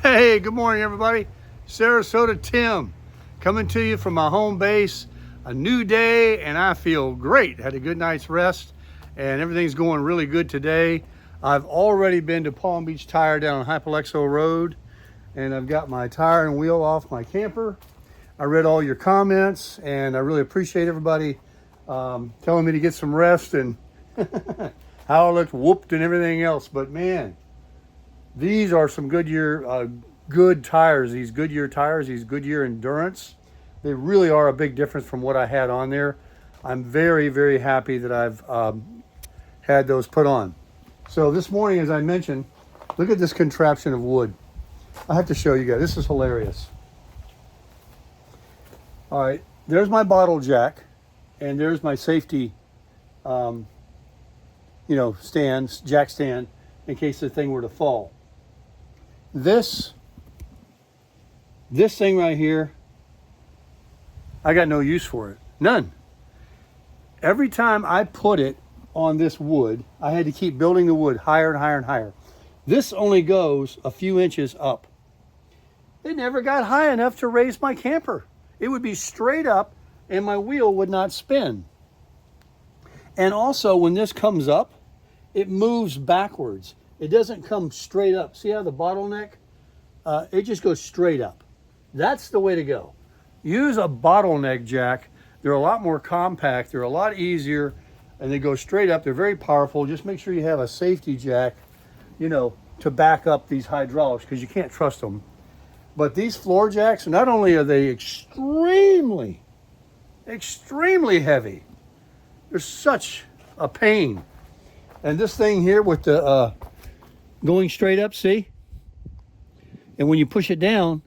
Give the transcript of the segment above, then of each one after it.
Hey, good morning, everybody. Sarasota Tim coming to you from my home base. A new day, and I feel great. Had a good night's rest, and everything's going really good today. I've already been to Palm Beach Tire down on Hypalexo Road, and I've got my tire and wheel off my camper. I read all your comments, and I really appreciate everybody telling me to get some rest and how I looked whooped and everything else. But man, these are some Goodyear good tires. These Goodyear tires, these Goodyear Endurance, they really are a big difference from what I had on there. I'm very, very happy that I've had those put on. So this morning, as I mentioned, look at this contraption of wood. I have to show you guys. This is hilarious. All right, there's my bottle jack, and there's my safety, jack stand in case the thing were to fall. This thing right here, I got no use for it. None. Every time I put it on this wood, I had to keep building the wood higher and higher and higher. This only goes a few inches up. It never got high enough to raise my camper. It would be straight up and my wheel would not spin. And also when this comes up, it moves backwards. It doesn't come straight up. See how the bottleneck? It just goes straight up. That's the way to go. Use a bottleneck jack. They're a lot more compact. They're a lot easier, and they go straight up. They're very powerful. Just make sure you have a safety jack, to back up these hydraulics, because you can't trust them. But these floor jacks, not only are they extremely, extremely heavy, they're such a pain. And this thing here with the going straight up, see? And when you push it down,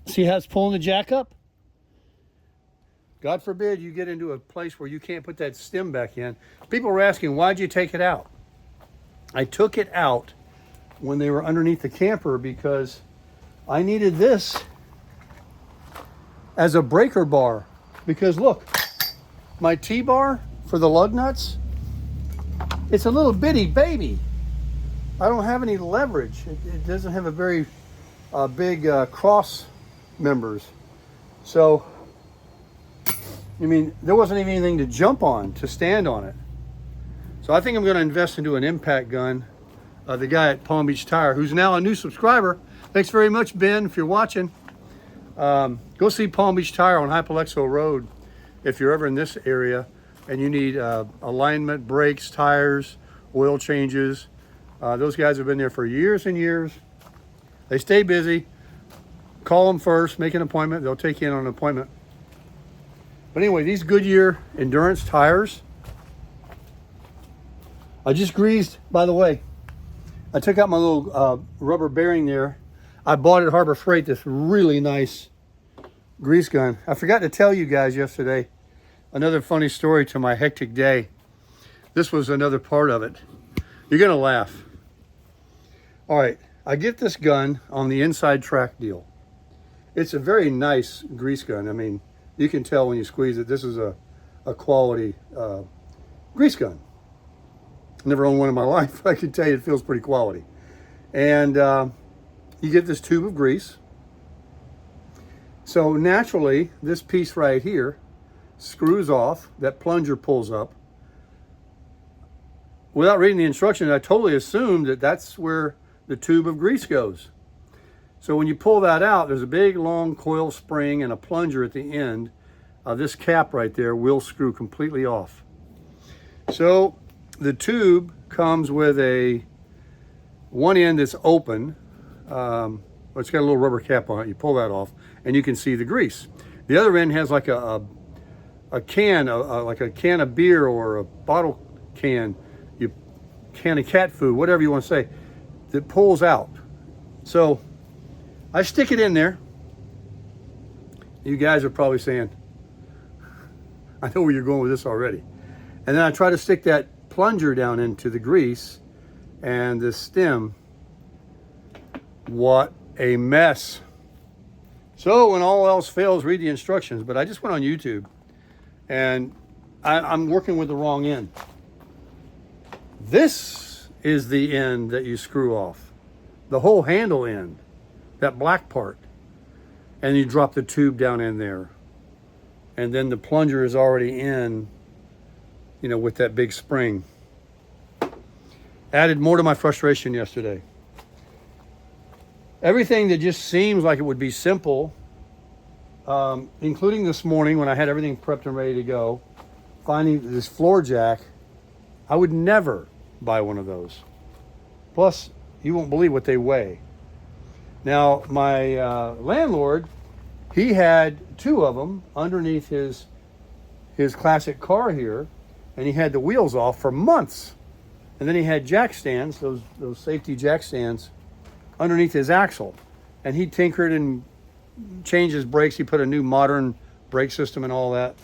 see how it's pulling the jack up? God forbid you get into a place where you can't put that stem back in. People were asking, why'd you take it out? I took it out when they were underneath the camper because I needed this as a breaker bar. Because look, my T-bar for the lug nuts, it's a little bitty baby. I don't have any leverage. It doesn't have a very big cross members. So, there wasn't even anything to jump on, to stand on it. So I think I'm going to invest into an impact gun. The guy at Palm Beach Tire, who's now a new subscriber. Thanks very much, Ben, if you're watching. Go see Palm Beach Tire on Hypalexo Road if you're ever in this area and you need alignment, brakes, tires, oil changes. Those guys have been there for years and years. They stay busy. Call them first, make an appointment. They'll take you in on an appointment. But anyway, these Goodyear Endurance tires, I just greased, by the way. I took out my little rubber bearing there. I bought at Harbor Freight this really nice grease gun. I forgot to tell you guys yesterday another funny story to my hectic day. This was another part of it. You're going to laugh. All right, I get this gun on the inside track deal. It's a very nice grease gun. You can tell when you squeeze it, this is a quality grease gun. Never owned one in my life. I can tell you it feels pretty quality. And you get this tube of grease. So naturally, this piece right here screws off, that plunger pulls up. Without reading the instructions, I totally assumed that that's where the tube of grease goes. So when you pull that out, there's a big long coil spring and a plunger at the end. This cap right there will screw completely off. So the tube comes with one end that's open. It's got a little rubber cap on it. You pull that off and you can see the grease. The other end has like a can, like a can of beer or a bottle can, can of cat food, whatever you want to say, that pulls out. So I stick it in there. You guys are probably saying, I know where you're going with this already. And then I try to stick that plunger down into the grease and the stem. What a mess. So when all else fails, read the instructions. But I just went on YouTube and I'm working with the wrong end. This is the end that you screw off. The whole handle end. that black part. And you drop the tube down in there. And then the plunger is already in, with that big spring. Added more to my frustration yesterday. Everything that just seems like it would be simple, including this morning when I had everything prepped and ready to go, finding this floor jack, I would never buy one of those. Plus, you won't believe what they weigh. Now, my landlord, he had 2 of them underneath his classic car here, and he had the wheels off for months. And then he had jack stands, those safety jack stands, underneath his axle. And he tinkered and changed his brakes. He put a new modern brake system and all that.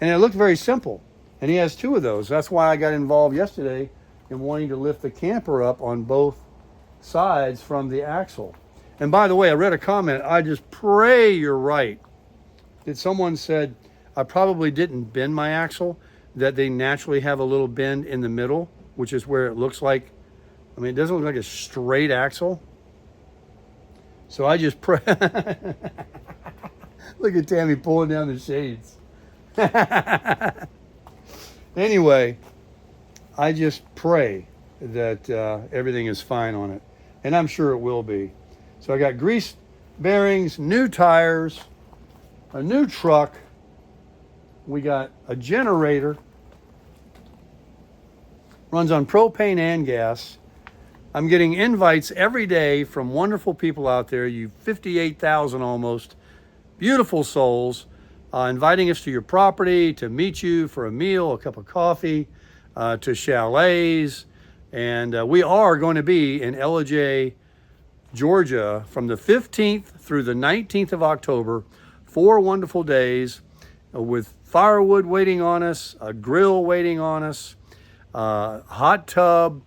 And it looked very simple. And he has 2 of those. That's why I got involved yesterday in wanting to lift the camper up on both sides from the axle. And by the way, I read a comment. I just pray you're right. That someone said, I probably didn't bend my axle, that they naturally have a little bend in the middle, which is where it looks like, it doesn't look like a straight axle. So I just pray. Look at Tammy pulling down the shades. Anyway, I just pray that everything is fine on it. And I'm sure it will be. So I got grease bearings, new tires, a new truck. We got a generator. Runs on propane and gas. I'm getting invites every day from wonderful people out there, you 58,000 almost, beautiful souls, inviting us to your property to meet you for a meal, a cup of coffee, to chalets. And we are going to be in Ellijay, Georgia from the 15th through the 19th of October, 4 wonderful days with firewood waiting on us, a grill waiting on us, hot tub,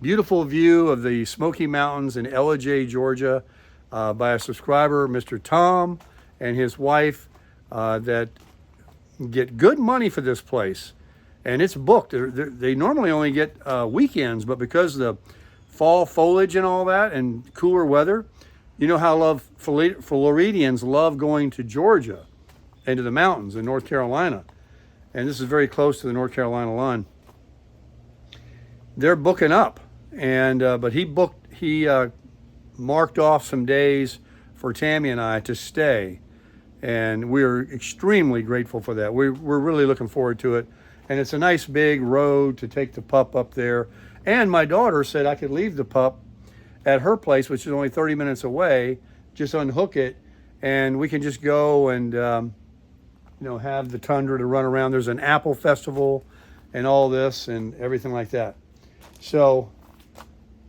beautiful view of the Smoky Mountains in Ellijay, Georgia, by a subscriber, Mr. Tom, and his wife, that get good money for this place. And it's booked. They normally only get weekends, but because of the fall foliage and all that and cooler weather, you know how Floridians love going to Georgia and to the mountains in North Carolina. And this is very close to the North Carolina line. They're booking up, and but he marked off some days for Tammy and I to stay, and we're extremely grateful for that. We're really looking forward to it, and it's a nice big road to take the pup up there. And my daughter said I could leave the pup at her place, which is only 30 minutes away, just unhook it, and we can just go and have the tundra to run around. There's an apple festival and all this and everything like that. So,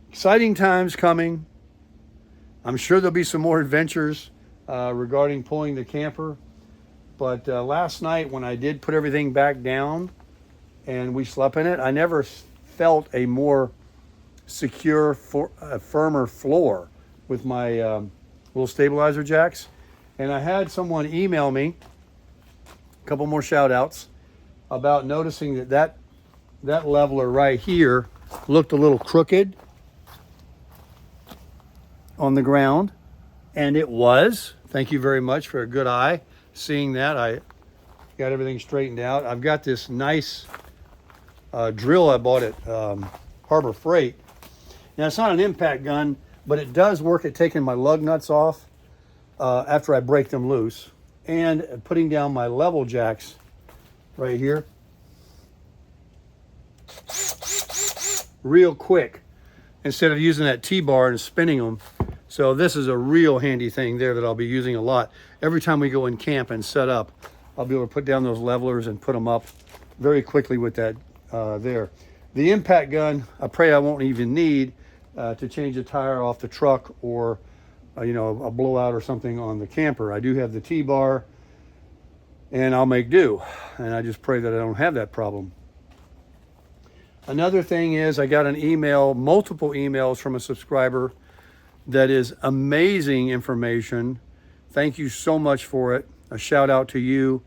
exciting times coming. I'm sure there'll be some more adventures regarding pulling the camper. But last night when I did put everything back down and we slept in it, I never felt a more secure, firmer floor with my little stabilizer jacks. And I had someone email me, a couple more shout outs, about noticing that leveler right here looked a little crooked on the ground, and it was. Thank you very much for a good eye seeing that. I got everything straightened out. I've got this nice drill I bought at Harbor Freight. Now, it's not an impact gun, but it does work at taking my lug nuts off after I break them loose, and putting down my level jacks right here real quick instead of using that T-bar and spinning them. So this is a real handy thing there that I'll be using a lot. Every time we go in camp and set up, I'll be able to put down those levelers and put them up very quickly with that there. The impact gun, I pray I won't even need to change a tire off the truck or a blowout or something on the camper. I do have the T-bar, and I'll make do. And I just pray that I don't have that problem. Another thing is I got an email, multiple emails from a subscriber that is amazing information. Thank you so much for it. A shout out to you.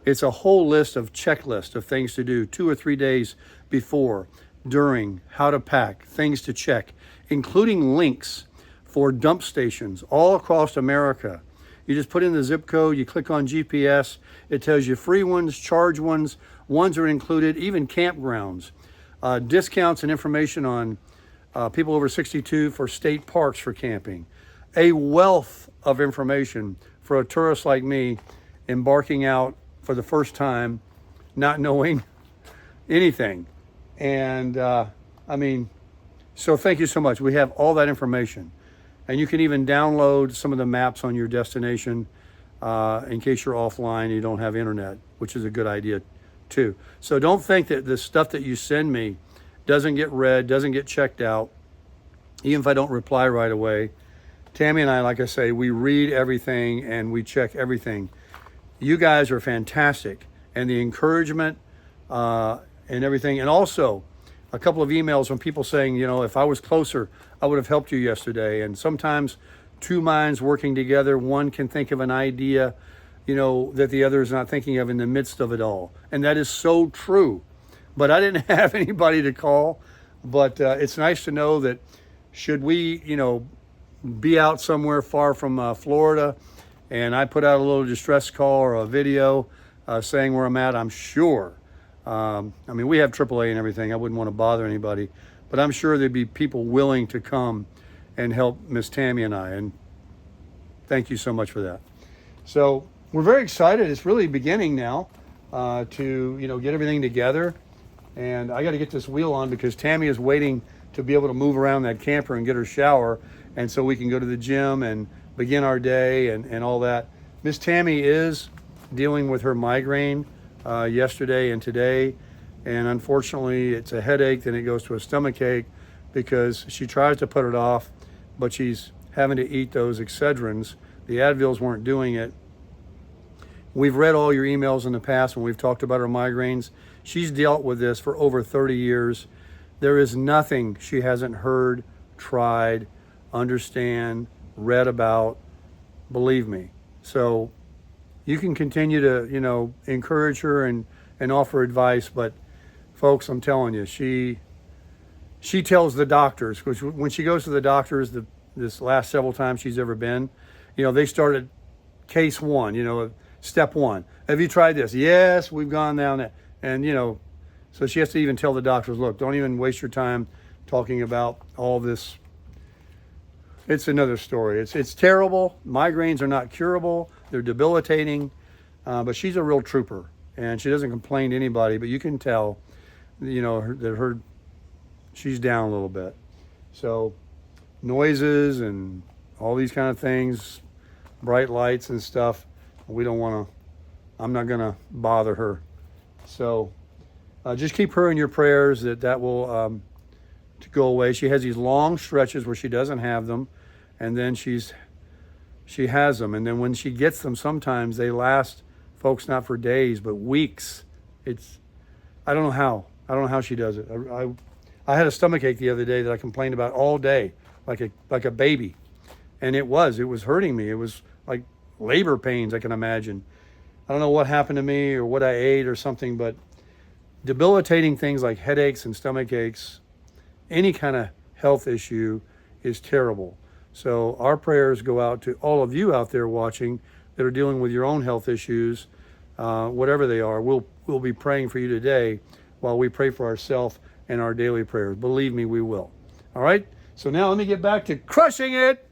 It's a whole checklist of things to do 2 or 3 days before, during, how to pack, things to check, including links for dump stations all across America. You just put in the zip code, you click on GPS, it tells you free ones, charge ones, ones are included, even campgrounds, discounts and information on people over 62 for state parks for camping. A wealth of information for a tourist like me embarking out for the first time, not knowing anything. And so thank you so much. We have all that information. And you can even download some of the maps on your destination in case you're offline and you don't have internet, which is a good idea too. So don't think that the stuff that you send me doesn't get read, doesn't get checked out, even if I don't reply right away. Tammy and I, like I say, we read everything and we check everything. You guys are fantastic. And the encouragement and everything. And also a couple of emails from people saying, if I was closer, I would have helped you yesterday. And sometimes two minds working together, one can think of an idea, that the other is not thinking of in the midst of it all. And that is so true. But I didn't have anybody to call. But it's nice to know that should we, be out somewhere far from Florida, and I put out a little distress call or a video saying where I'm at, I'm sure. We have AAA and everything. I wouldn't want to bother anybody, but I'm sure there'd be people willing to come and help Miss Tammy and I. And thank you so much for that. So we're very excited. It's really beginning now to get everything together. And I got to get this wheel on because Tammy is waiting to be able to move around that camper and get her shower, and so we can go to the gym and begin our day and all that. Miss Tammy is dealing with her migraine yesterday and today, and unfortunately it's a headache, then it goes to a stomach ache because she tries to put it off, but she's having to eat those Excedrins. The Advils weren't doing it. We've read all your emails in the past when we've talked about her migraines. She's dealt with this for over 30 years. There is nothing she hasn't heard, tried, understand, read about, believe me. So you can continue to, encourage her and offer advice, but folks, I'm telling you, she tells the doctors, because when she goes to the doctors, this last several times she's ever been, they started case one, step one. Have you tried this? Yes, we've gone down that. And, so she has to even tell the doctors, look, don't even waste your time talking about all this. It's another story. It's terrible. Migraines are not curable. They're debilitating. But she's a real trooper, and she doesn't complain to anybody, but you can tell, that she's down a little bit. So noises and all these kind of things, bright lights and stuff, I'm not going to bother her. So just keep her in your prayers that will to go away. She has these long stretches where she doesn't have them, and then she has them, and then when she gets them, sometimes they last, folks, not for days but weeks. I don't know how she does it. I had a stomach ache the other day that I complained about all day, like a baby, and it was hurting me. It was like labor pains, I can imagine. I don't know what happened to me or what I ate or something, but debilitating things like headaches and stomach aches, any kind of health issue is terrible. So our prayers go out to all of you out there watching that are dealing with your own health issues, whatever they are. We'll be praying for you today while we pray for ourselves and our daily prayers. Believe me, we will. All right? So now let me get back to crushing it